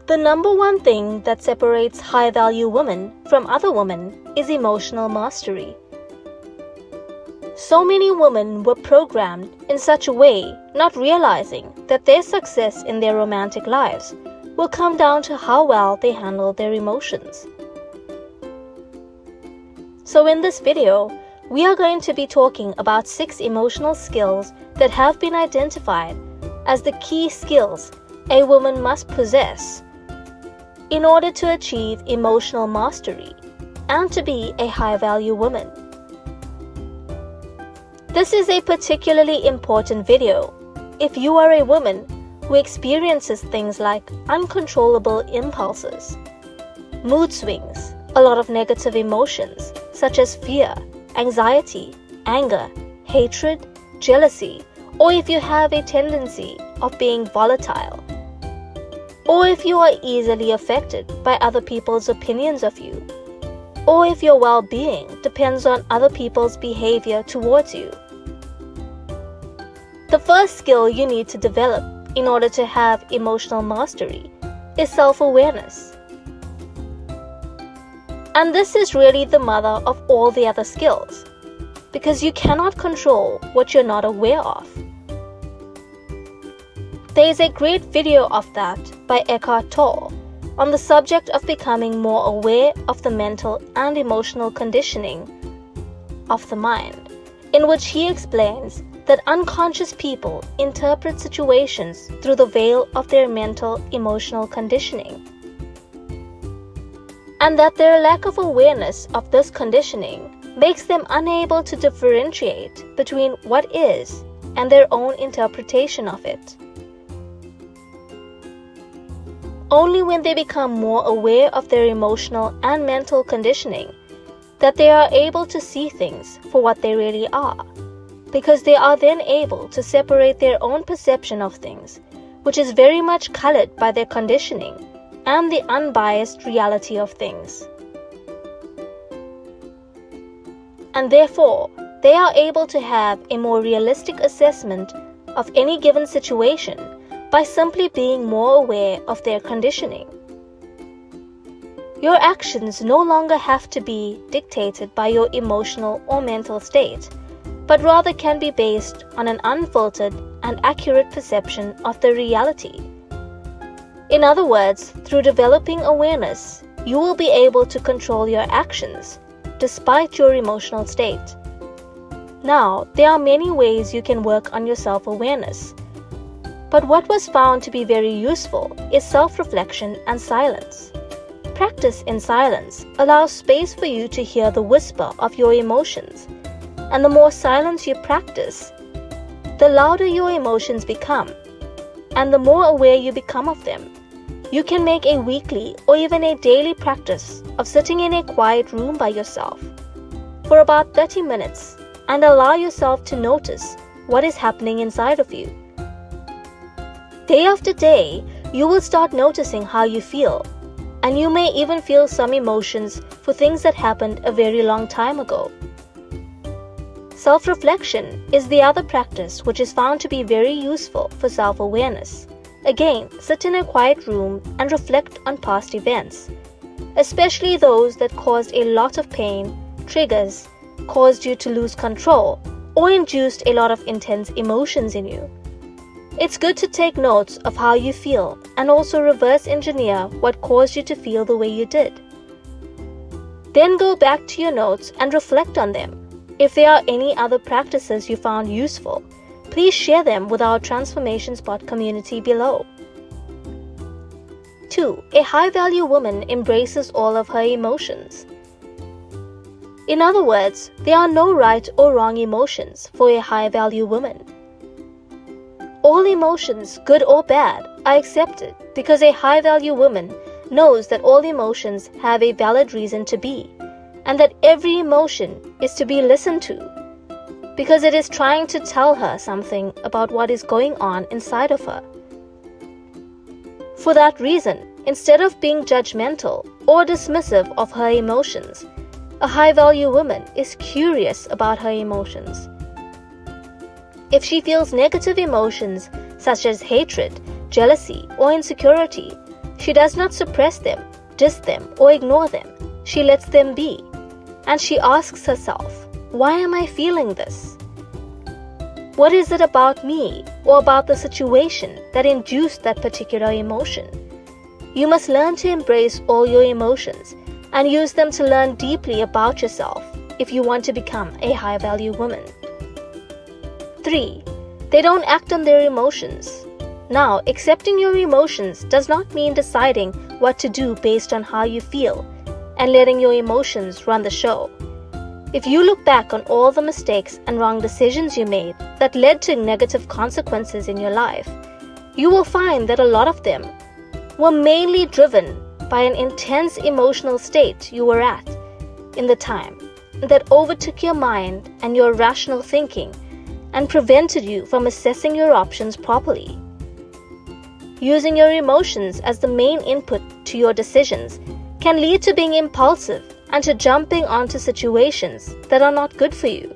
The number one thing that separates high-value women from other women is emotional mastery. So many women were programmed in such a way, not realizing that their success in their romantic lives will come down to how well they handle their emotions. So in this video, we are going to be talking about 6 emotional skills that have been identified as the key skills a woman must possess in order to achieve emotional mastery and to be a high-value woman. This is a particularly important video if you are a woman who experiences things like uncontrollable impulses, mood swings, a lot of negative emotions such as fear, anxiety, anger, hatred, jealousy, or if you have a tendency of being volatile, or if you are easily affected by other people's opinions of you, or if your well-being depends on other people's behavior towards you. The first skill you need to develop in order to have emotional mastery is self-awareness. And this is really the mother of all the other skills, because you cannot control what you're not aware of. There is a great video of that by Eckhart Tolle on the subject of becoming more aware of the mental and emotional conditioning of the mind, in which he explains that unconscious people interpret situations through the veil of their mental emotional conditioning, and that their lack of awareness of this conditioning makes them unable to differentiate between what is and their own interpretation of it. Only when they become more aware of their emotional and mental conditioning that they are able to see things for what they really are, because they are then able to separate their own perception of things, which is very much colored by their conditioning, and the unbiased reality of things. And therefore, they are able to have a more realistic assessment of any given situation by simply being more aware of their conditioning. Your actions no longer have to be dictated by your emotional or mental state, but rather can be based on an unfiltered and accurate perception of the reality. In other words, through developing awareness, you will be able to control your actions despite your emotional state. Now, there are many ways you can work on your self-awareness, but what was found to be very useful is self-reflection and silence. Practice in silence allows space for you to hear the whisper of your emotions, and the more silence you practice, the louder your emotions become, and the more aware you become of them. You can make a weekly or even a daily practice of sitting in a quiet room by yourself for about 30 minutes and allow yourself to notice what is happening inside of you. Day after day, you will start noticing how you feel, and you may even feel some emotions for things that happened a very long time ago. Self-reflection is the other practice which is found to be very useful for self-awareness. Again, sit in a quiet room and reflect on past events, especially those that caused a lot of pain, triggers, caused you to lose control, or induced a lot of intense emotions in you. It's good to take notes of how you feel and also reverse engineer what caused you to feel the way you did. Then go back to your notes and reflect on them. If there are any other practices you found useful, please share them with our Transformation Spot community below. 2. A high-value woman embraces all of her emotions. In other words, there are no right or wrong emotions for a high-value woman. All emotions, good or bad, are accepted because a high-value woman knows that all emotions have a valid reason to be, and that every emotion is to be listened to, because it is trying to tell her something about what is going on inside of her. For that reason, instead of being judgmental or dismissive of her emotions, a high-value woman is curious about her emotions. If she feels negative emotions such as hatred, jealousy, or insecurity, She does not suppress them, diss them, or ignore them. She lets them be. And she asks herself, why am I feeling this? What is it about me or about the situation that induced that particular emotion? You must learn to embrace all your emotions and use them to learn deeply about yourself if you want to become a high-value woman. 3. They don't act on their emotions. Now, accepting your emotions does not mean deciding what to do based on how you feel and letting your emotions run the show. If you look back on all the mistakes and wrong decisions you made that led to negative consequences in your life, you will find that a lot of them were mainly driven by an intense emotional state you were at in the time that overtook your mind and your rational thinking and prevented you from assessing your options properly. Using your emotions as the main input to your decisions can lead to being impulsive and to jumping onto situations that are not good for you,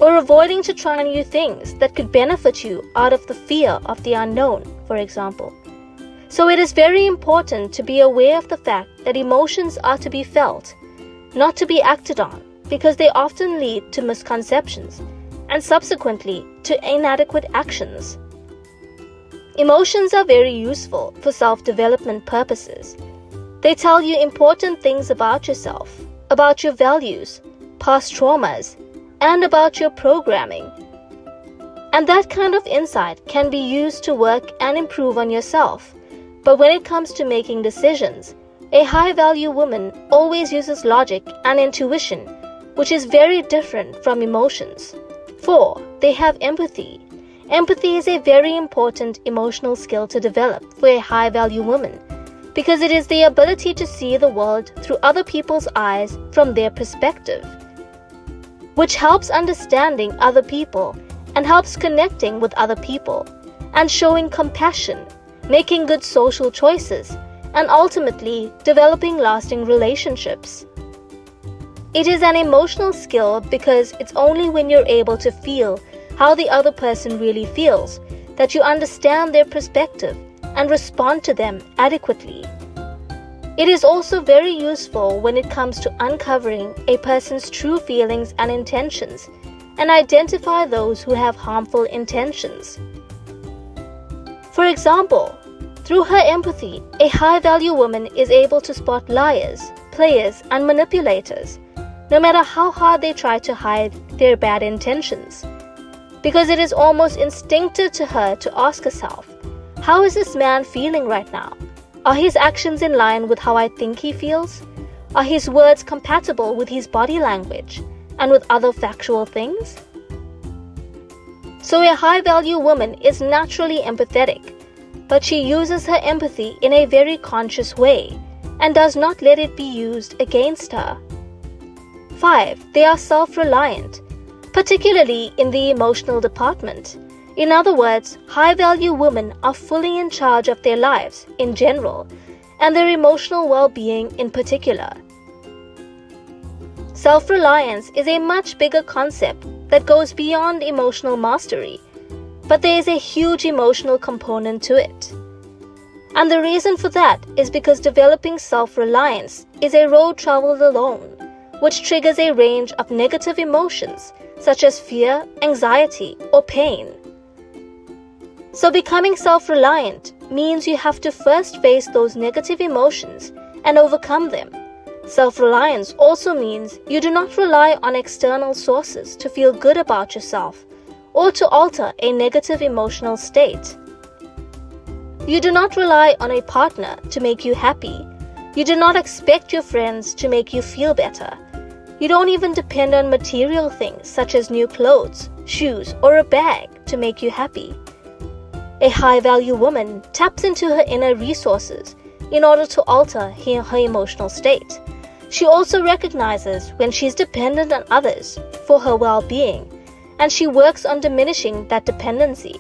or avoiding to try new things that could benefit you out of the fear of the unknown, for example. So it is very important to be aware of the fact that emotions are to be felt, not to be acted on, because they often lead to misconceptions and subsequently to inadequate actions. Emotions are very useful for self-development purposes. They tell you important things about yourself, about your values, past traumas, and about your programming. And that kind of insight can be used to work and improve on yourself. But when it comes to making decisions, a high-value woman always uses logic and intuition, which is very different from emotions. 4. They have empathy. Empathy is a very important emotional skill to develop for a high-value woman, because it is the ability to see the world through other people's eyes from their perspective, which helps understanding other people and helps connecting with other people and showing compassion, making good social choices, and ultimately developing lasting relationships. It is an emotional skill because it's only when you're able to feel how the other person really feels that you understand their perspective and respond to them adequately. It is also very useful when it comes to uncovering a person's true feelings and intentions and identify those who have harmful intentions. For example, through her empathy, a high-value woman is able to spot liars, players, and manipulators, no matter how hard they try to hide their bad intentions, because it is almost instinctive to her to ask herself, how is this man feeling right now? Are his actions in line with how I think he feels? Are his words compatible with his body language and with other factual things? So a high-value woman is naturally empathetic, but she uses her empathy in a very conscious way and does not let it be used against her. 5. They are self-reliant, particularly in the emotional department. In other words, high-value women are fully in charge of their lives in general and their emotional well-being in particular. Self-reliance is a much bigger concept that goes beyond emotional mastery, but there is a huge emotional component to it. And the reason for that is because developing self-reliance is a road traveled alone, which triggers a range of negative emotions such as fear, anxiety, or pain. So becoming self-reliant means you have to first face those negative emotions and overcome them. Self-reliance also means you do not rely on external sources to feel good about yourself or to alter a negative emotional state. You do not rely on a partner to make you happy. You do not expect your friends to make you feel better. You don't even depend on material things such as new clothes, shoes, or a bag to make you happy. A high-value woman taps into her inner resources in order to alter her emotional state. She also recognizes when she's dependent on others for her well-being, and she works on diminishing that dependency.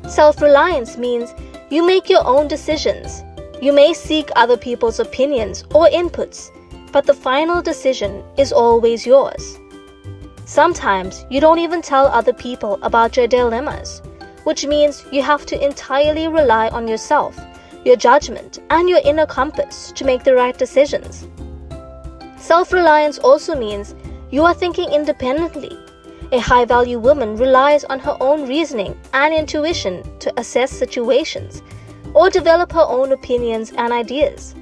Self-reliance means you make your own decisions. You may seek other people's opinions or inputs, but the final decision is always yours. Sometimes you don't even tell other people about your dilemmas, which means you have to entirely rely on yourself your judgment, and your inner compass to make the right decisions. Self-reliance also means you are thinking independently. A high-value woman relies on her own reasoning and intuition to assess situations or develop her own opinions and ideas.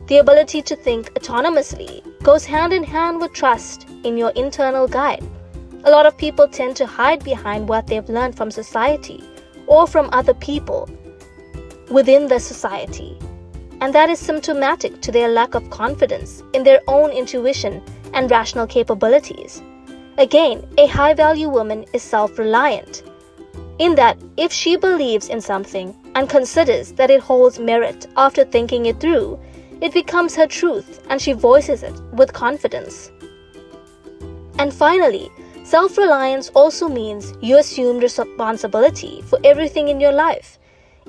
The ability to think autonomously goes hand in hand with trust in your internal guide. A lot of people tend to hide behind what they've learned from society or from other people within the society, and that is symptomatic to their lack of confidence in their own intuition and rational capabilities. Again, a high-value woman is self-reliant, in that if she believes in something and considers that it holds merit after thinking it through, it becomes her truth and she voices it with confidence. And finally, self-reliance also means you assume responsibility for everything in your life,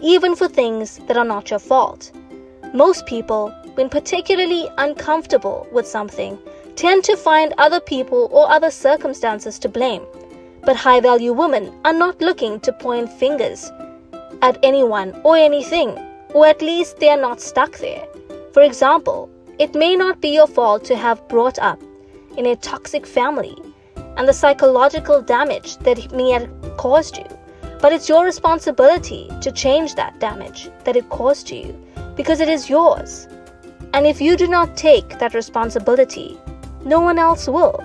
even for things that are not your fault. Most people, when particularly uncomfortable with something, tend to find other people or other circumstances to blame. But high-value women are not looking to point fingers at anyone or anything, or at least they are not stuck there. For example, it may not be your fault to have brought up in a toxic family and the psychological damage that it may have caused you, but it's your responsibility to change that damage that it caused to you, because it is yours. And if you do not take that responsibility, no one else will.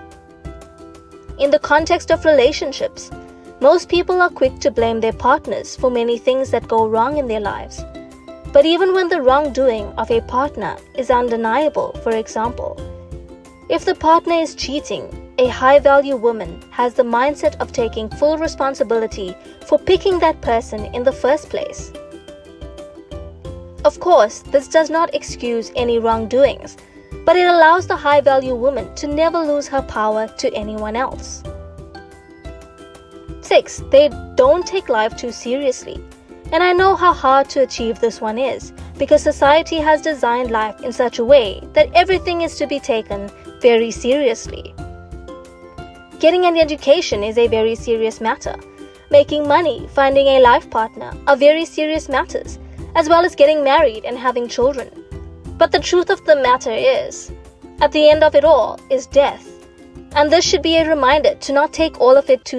In the context of relationships, most people are quick to blame their partners for many things that go wrong in their lives. But even when the wrongdoing of a partner is undeniable, for example, if the partner is cheating, a high-value woman has the mindset of taking full responsibility for picking that person in the first place. Of course, this does not excuse any wrongdoings, but it allows the high-value woman to never lose her power to anyone else. 6. They don't take life too seriously. And I know how hard to achieve this one is, because society has designed life in such a way that everything is to be taken very seriously. Getting an education is a very serious matter. Making money, finding a life partner are very serious matters, as well as getting married and having children. But the truth of the matter is, at the end of it all is death. And this should be a reminder to not take all of it too